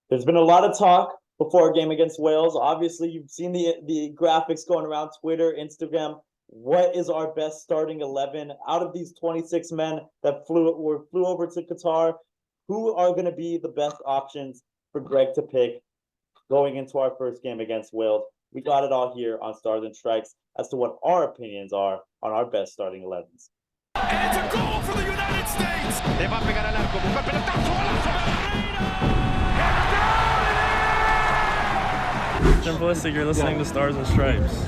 There's been a lot of talk before a game against Wales. Obviously, you've seen the graphics going around Twitter, Instagram. What is our best starting 11 out of these 26 men that flew over to Qatar? Who are going to be the best options for Greg to pick going into our first game against Wales? We got it all here on Stars and Strikes as to what our opinions are on our best starting 11s. And it's a goal for the United States. Le va a pegar al arco, busca el pelotazo, Simplistic, you're listening to Stars and Stripes.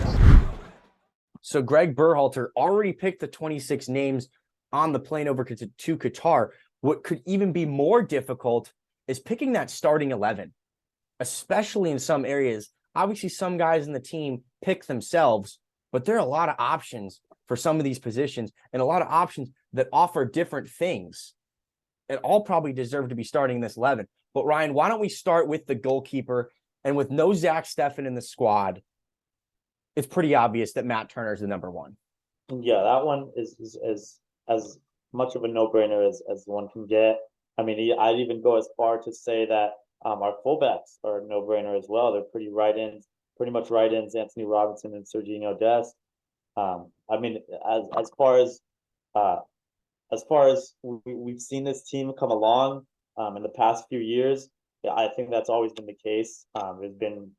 So Gregg Berhalter already picked the 26 names on the plane over to Qatar. What could even be more difficult is picking that starting 11, especially in some areas. Obviously, some guys in the team pick themselves, but there are a lot of options for some of these positions and a lot of options that offer different things. And all probably deserve to be starting this 11. But Ryan, why don't we start with the goalkeeper? And with no Zach Steffen in the squad, it's pretty obvious that Matt Turner is the number one. Yeah, that one is as much of a no-brainer as one can get. I mean, I'd even go as far to say that our fullbacks are a no-brainer as well. They're pretty much right-ins, Anthony Robinson and Serginho Dest. I mean, as far as we've seen this team come along in the past few years, yeah, I think that's always been the case. There's been,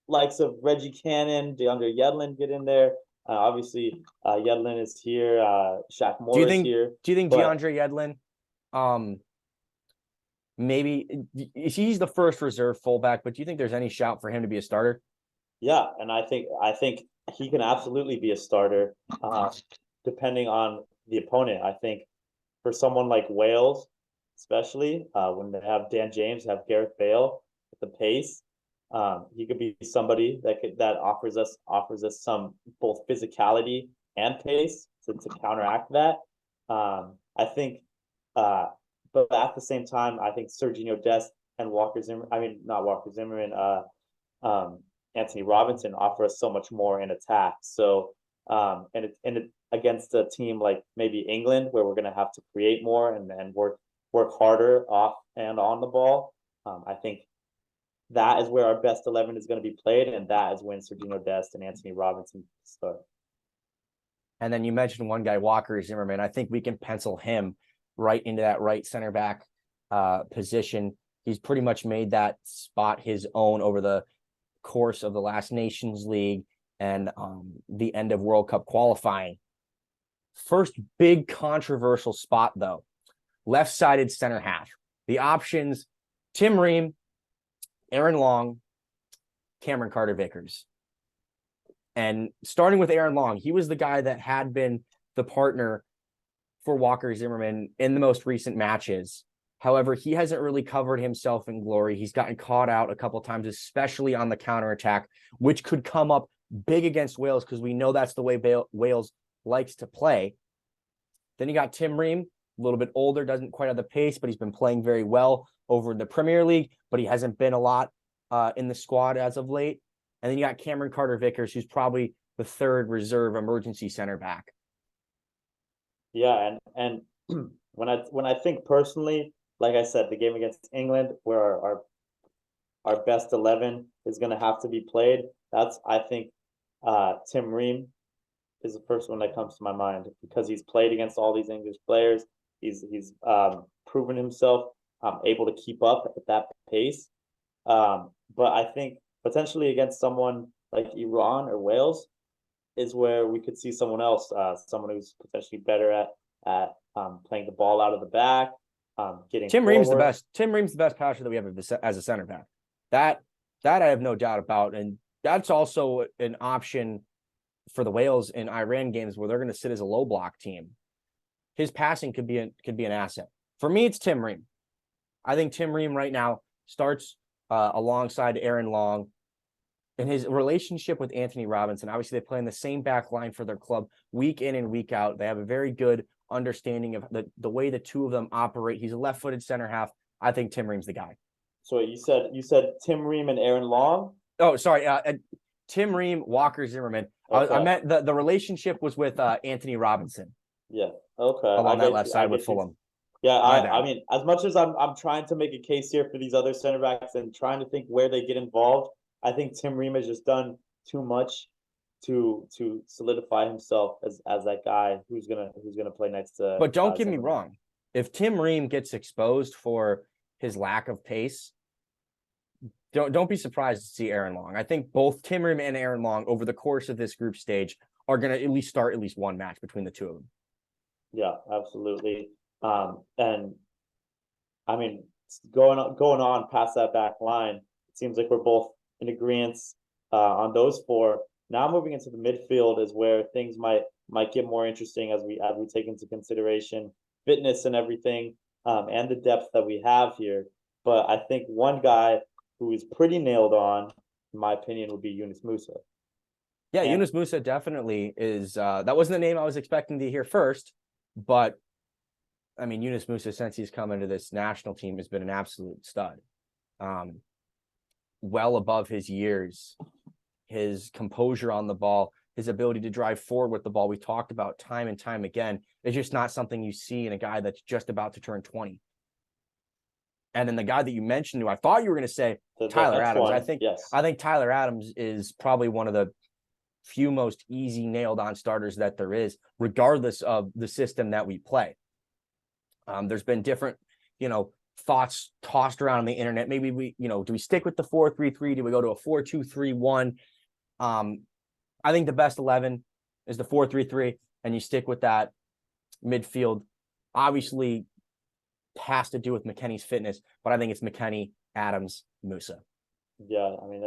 likes of Reggie Cannon, DeAndre Yedlin get in there. Obviously, Yedlin is here. Shaq Moore is here. Do you think DeAndre Yedlin, maybe he's the first reserve fullback, but do you think there's any shout for him to be a starter? Yeah, and I think he can absolutely be a starter, depending on the opponent. I think for someone like Wales, especially when they have Dan James, have Gareth Bale at the pace, he could be somebody that offers us some both physicality and pace to counteract that. I think, but at the same time, I think Serginho Dest and Anthony Robinson offer us so much more in attack. So, and it against a team like maybe England, where we're going to have to create more and work harder off and on the ball. I think that is where our best 11 is going to be played, and that is when Serginho Dest and Anthony Robinson start. And then you mentioned one guy, Walker Zimmerman. I think we can pencil him right into that right center back position. He's pretty much made that spot his own over the course of the last Nations League and the end of World Cup qualifying. First big controversial spot, though. Left-sided center half. The options, Tim Ream, Aaron Long, Cameron Carter-Vickers. And starting with Aaron Long, he was the guy that had been the partner for Walker Zimmerman in the most recent matches. However, he hasn't really covered himself in glory. He's gotten caught out a couple times, especially on the counterattack, which could come up big against Wales because we know that's the way Wales likes to play. Then you got Tim Ream, a little bit older, doesn't quite have the pace, but he's been playing very well over the Premier League, but he hasn't been a lot in the squad as of late. And then you got Cameron Carter-Vickers, who's probably the third reserve emergency center back. Yeah, and when I think personally, like I said, the game against England, where our best 11 is going to have to be played, I think Tim Ream is the first one that comes to my mind because he's played against all these English players. He's proven himself able to keep up at that pace. But I think potentially against someone like Iran or Wales is where we could see someone else, someone who's potentially better at playing the ball out of the back, getting Tim forward. Ream's the best. Tim Ream's the best passer that we have as a center back. That I have no doubt about, and that's also an option for the Wales and Iran games where they're going to sit as a low block team. His passing could be an asset. For me, it's Tim Ream. I think Tim Ream right now starts alongside Aaron Long. And his relationship with Anthony Robinson, obviously they play in the same back line for their club week in and week out. They have a very good understanding of the way the two of them operate. He's a left-footed center half. I think Tim Ream's the guy. So you said Tim Ream and Aaron Long? Oh, sorry. Tim Ream, Walker Zimmerman. Okay. I meant the relationship was with Anthony Robinson. Yeah. Okay. Along that left side with Fulham. Yeah, My bad. I mean, as much as I'm trying to make a case here for these other center backs and trying to think where they get involved, I think Tim Ream has just done too much to solidify himself as that guy who's gonna play next to. But don't get me Zimmerman. wrong. If Tim Ream gets exposed for his lack of pace, don't be surprised to see Aaron Long. I think both Tim Ream and Aaron Long over the course of this group stage are going to at least start at least one match between the two of them. Yeah, absolutely. And I mean, going on past that back line, it seems like we're both in agreement on those four. Now moving into the midfield is where things might get more interesting as we take into consideration fitness and everything, and the depth that we have here. But I think one guy who is pretty nailed on, in my opinion, would be Yunus Musa. Yeah, And Yunus Musa definitely is. That wasn't the name I was expecting to hear first, but I mean, Yunus Musa, since he's come into this national team, has been an absolute stud. Well above his years, his composure on the ball, his ability to drive forward with the ball. We talked about time and time again. It's just not something you see in a guy that's just about to turn 20. And then the guy that you mentioned, who I thought you were going to say, Tyler Adams. Yes. I think Tyler Adams is probably one of the few most easy nailed on starters that there is, regardless of the system that we play. There's been different, thoughts tossed around on the internet. Maybe do we stick with the 4-3-3? Do we go to a 4-2-3-1? I think the best 11 is the 4-3-3, and you stick with that midfield. Obviously, has to do with McKennie's fitness, but I think it's McKennie, Adams, Musa. Yeah, I mean,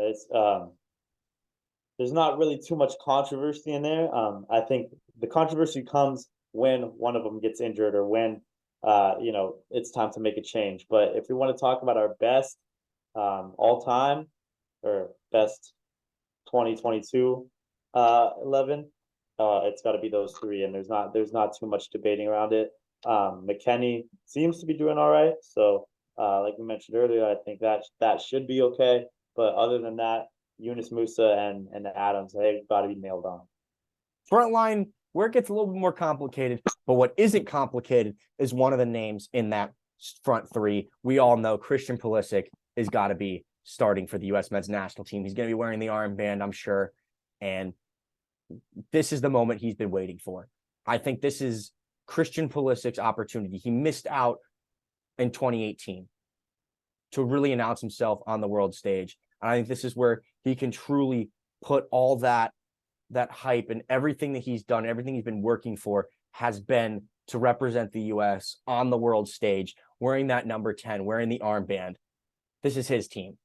there's not really too much controversy in there. I think the controversy comes when one of them gets injured or when it's time to make a change. But if we want to talk about our best all time or best 2022 11, it's got to be those three, and there's not too much debating around it. McKennie seems to be doing all right, so like we mentioned earlier, I think that should be okay. But other than that, Yunus Musa and Adams, they've got to be nailed on. Front line, where it gets a little bit more complicated, but what isn't complicated is one of the names in that front three. We all know Christian Pulisic has got to be starting for the U.S. men's national team. He's going to be wearing the armband, I'm sure, and this is the moment he's been waiting for. I think this is Christian Pulisic's opportunity. He missed out in 2018 to really announce himself on the world stage. And I think this is where he can truly put all that hype and everything that he's done, everything he's been working for has been to represent the U.S. on the world stage, wearing that number 10, wearing the armband. This is his team.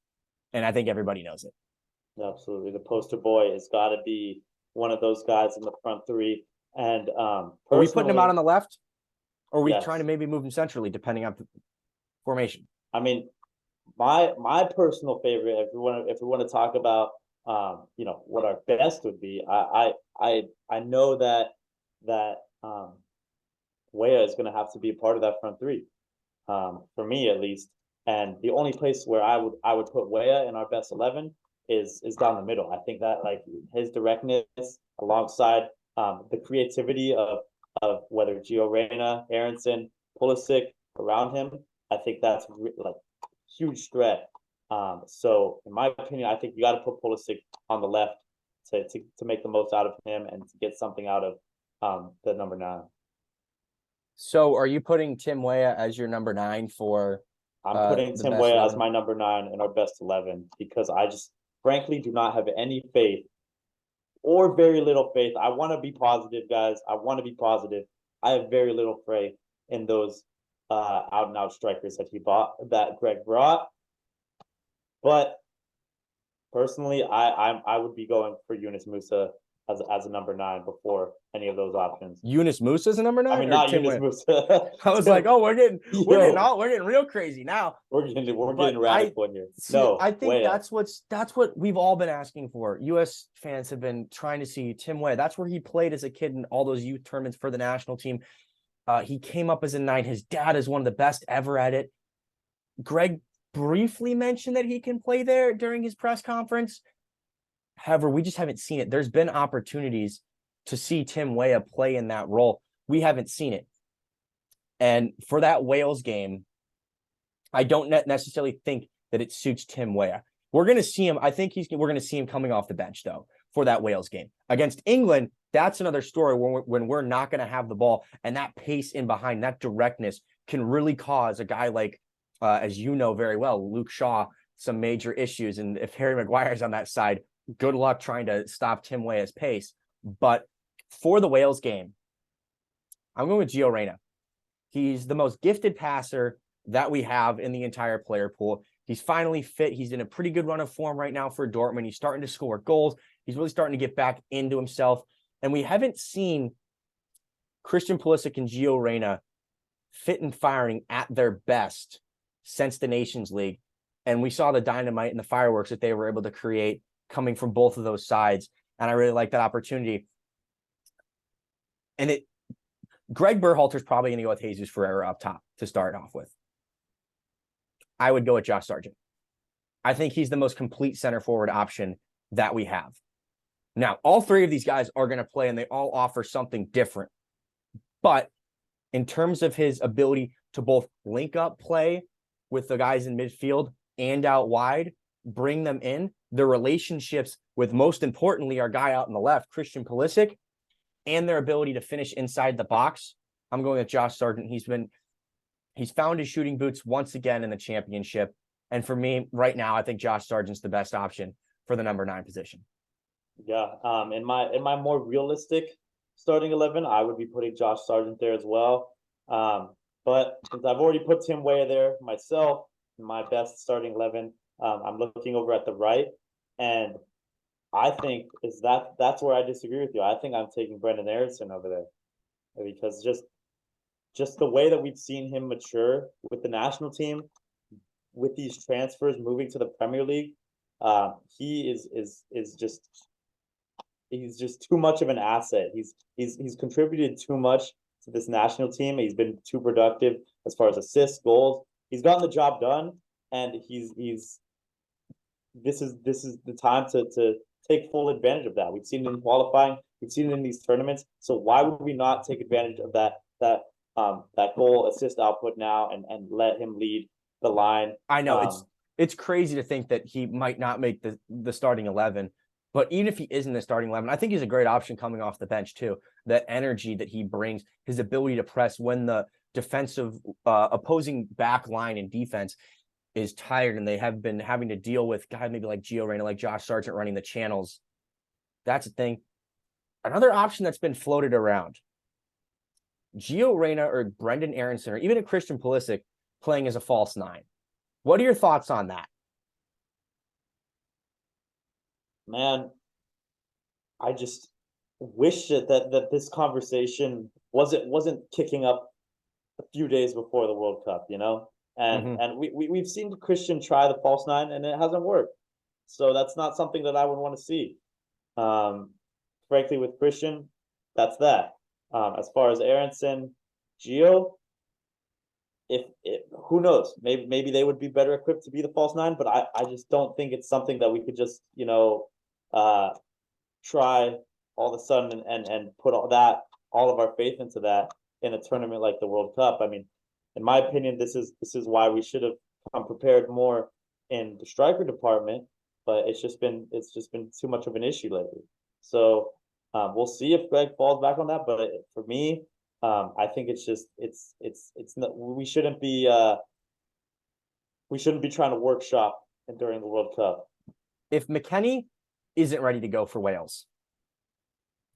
And I think everybody knows it. Absolutely. The poster boy has got to be one of those guys in the front three. And are we putting him out on the left? Or are we yes. trying to maybe move him centrally, depending on formation? I mean, my personal favorite, if we want to talk about what our best would be, I know that Weah is going to have to be a part of that front three, for me at least. And the only place where I would put Weah in our best 11 is down the middle. I think that like his directness alongside the creativity of whether Gio Reyna, Aronson, Pulisic around him, I think that's like huge threat. So in my opinion, I think you got to put Pulisic on the left to make the most out of him and to get something out of the number 9. So are you putting Tim Weah as your number 9 for? I'm putting Tim Weah as my number 9 in our best 11 because I just frankly do not have any faith or very little faith. I want to be positive, guys. I want to be positive. I have very little faith in those out and out strikers that Gregg brought. But personally, I would be going for Yunus Musa as a number 9 before any of those options. Yunus Musa is a number 9? I mean, not Yunus Musa. I was like, oh, we're getting real crazy now. We're getting radical in here. I think that's what we've all been asking for. U.S. fans have been trying to see Tim Weah. That's where he played as a kid in all those youth tournaments for the national team. He came up as a 9. His dad is one of the best ever at it. Gregg briefly mentioned that he can play there during his press conference. However, we just haven't seen it. There's been opportunities to see Tim Weah play in that role. We haven't seen it. And for that Wales game, I don't necessarily think that it suits Tim Weah. We're going to see him. I think we're going to see him coming off the bench, though, for that Wales game. Against England, that's another story when we're not going to have the ball, and that pace in behind, that directness can really cause a guy like, as you know very well, Luke Shaw, some major issues. And if Harry Maguire's on that side, good luck trying to stop Tim Weah's pace. But for the Wales game, I'm going with Gio Reyna. He's the most gifted passer that we have in the entire player pool. He's finally fit. He's in a pretty good run of form right now for Dortmund. He's starting to score goals. He's really starting to get back into himself. And we haven't seen Christian Pulisic and Gio Reyna fit and firing at their best since the Nations League. And we saw the dynamite and the fireworks that they were able to create coming from both of those sides. And I really like that opportunity. And Gregg Berhalter is probably going to go with Jesus Ferreira up top to start off with. I would go with Josh Sargent. I think he's the most complete center forward option that we have. Now, all three of these guys are going to play, and they all offer something different. But in terms of his ability to both link up play with the guys in midfield and out wide, bring them in, the relationships with, most importantly, our guy out on the left, Christian Pulisic, and their ability to finish inside the box, I'm going with Josh Sargent. He's found his shooting boots once again in the championship. And for me, right now, I think Josh Sargent's the best option for the number 9 position. Yeah. In my more realistic starting 11, I would be putting Josh Sargent there as well. But since I've already put Tim Weah there myself, in my best starting 11, I'm looking over at the right, and I think that's where I disagree with you. I think I'm taking Brendan Aronson over there, because just the way that we've seen him mature with the national team, with these transfers moving to the Premier League, he is just too much of an asset. He's contributed too much to this national team. He's been too productive as far as assists, goals. He's gotten the job done, and this is the time to take full advantage of that. We've seen it in qualifying. We've seen it in these tournaments. So why would we not take advantage of that goal assist output now and let him lead the line? I know it's crazy to think that he might not make the starting 11, but even if he isn't the starting 11, I think he's a great option coming off the bench too. That energy that he brings, his ability to press when the defensive opposing back line and defense is tired and they have been having to deal with guys maybe like Gio Reyna, like Josh Sargent running the channels. That's a thing. Another option that's been floated around, Gio Reyna or Brendan Aronson or even a Christian Pulisic playing as a false 9. What are your thoughts on that? Man, I just wish that this conversation wasn't kicking up a few days before the World Cup, you know? And we've seen Christian try the false 9 and it hasn't worked. So that's not something that I would want to see. Frankly, with Christian, that's that. As far as Aronson, Gio, if who knows, maybe they would be better equipped to be the false 9, but I just don't think it's something that we could just try all of a sudden and put all of our faith into that in a tournament like the World Cup. I mean, in my opinion, this is why we should have come prepared more in the striker department, but it's just been too much of an issue lately. So we'll see if Greg falls back on that. But for me, I think it's not, we shouldn't be trying to workshop during the World Cup. If McKennie isn't ready to go for Wales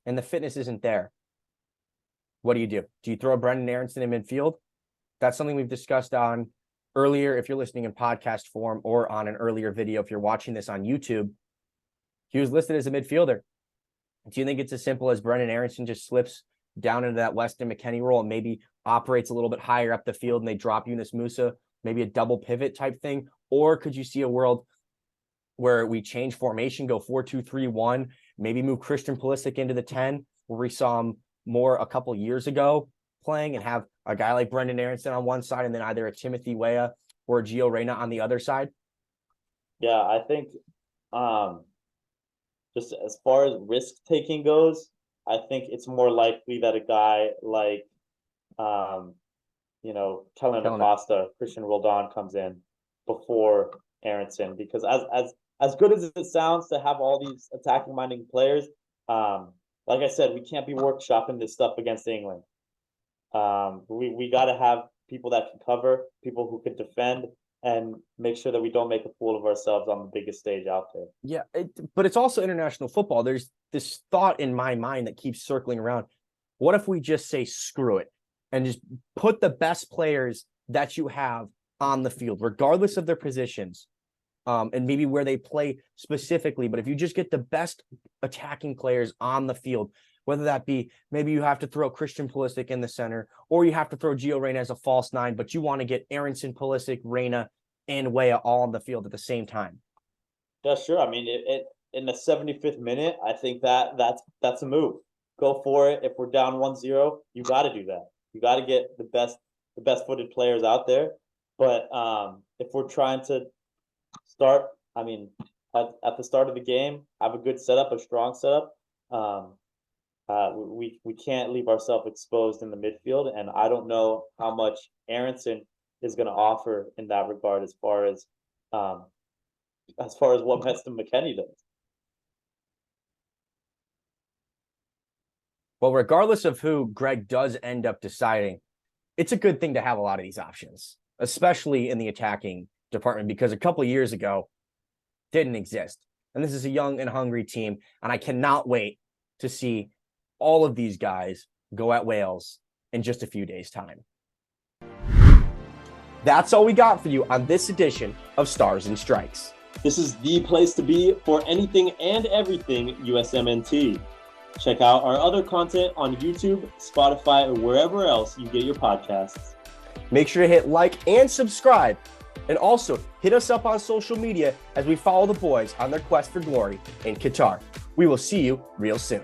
and the fitness isn't there, what do? Do you throw Brendan Aronson in midfield? That's something we've discussed on earlier. If you're listening in podcast form or on an earlier video, if you're watching this on YouTube, he was listed as a midfielder. Do you think it's as simple as Brendan Aronson just slips down into that Weston McKennie role and maybe operates a little bit higher up the field and they drop Yunus Musa, maybe a double pivot type thing? Or could you see a world where we change formation, go 4-2-3-1, maybe move Christian Pulisic into the 10, where we saw him more a couple years ago playing, and have a guy like Brendan Aronson on one side and then either a Timothy Weah or a Gio Reyna on the other side? Yeah, I think just as far as risk taking goes, I think it's more likely that a guy like Kellen Acosta, Christian Roldan comes in before Aronson, because as good as it sounds to have all these attacking minded players, like I said, we can't be workshopping this stuff against England. We got to have people that can cover, people who can defend, and make sure that we don't make a fool of ourselves on the biggest stage out there. Yeah, but it's also international football. There's this thought in my mind that keeps circling around. What if we just say screw it and just put the best players that you have on the field, regardless of their positions, and maybe where they play specifically. But if you just get the best attacking players on the field, whether that be maybe you have to throw Christian Pulisic in the center, or you have to throw Gio Reyna as a false nine, but you want to get Aronson, Pulisic, Reyna, and Weah all on the field at the same time. Yeah, sure. I mean, it in the 75th minute, I think that's a move. Go for it. If we're down 1-0, you got to do that. You got to get the best footed players out there. But if we're trying to start, I mean, at the start of the game, have a good setup, a strong setup. We can't leave ourselves exposed in the midfield, and I don't know how much Aronson is going to offer in that regard as far as what Weston McKennie does. Well, regardless of who Gregg does end up deciding, it's a good thing to have a lot of these options, especially in the attacking department, because a couple of years ago didn't exist. And this is a young and hungry team, and I cannot wait to see all of these guys go at Wales in just a few days' time. That's all we got for you on this edition of Stars and Strikes. This is the place to be for anything and everything USMNT. Check out our other content on YouTube, Spotify, or wherever else you get your podcasts. Make sure to hit like and subscribe, and also hit us up on social media as we follow the boys on their quest for glory in Qatar. We will see you real soon.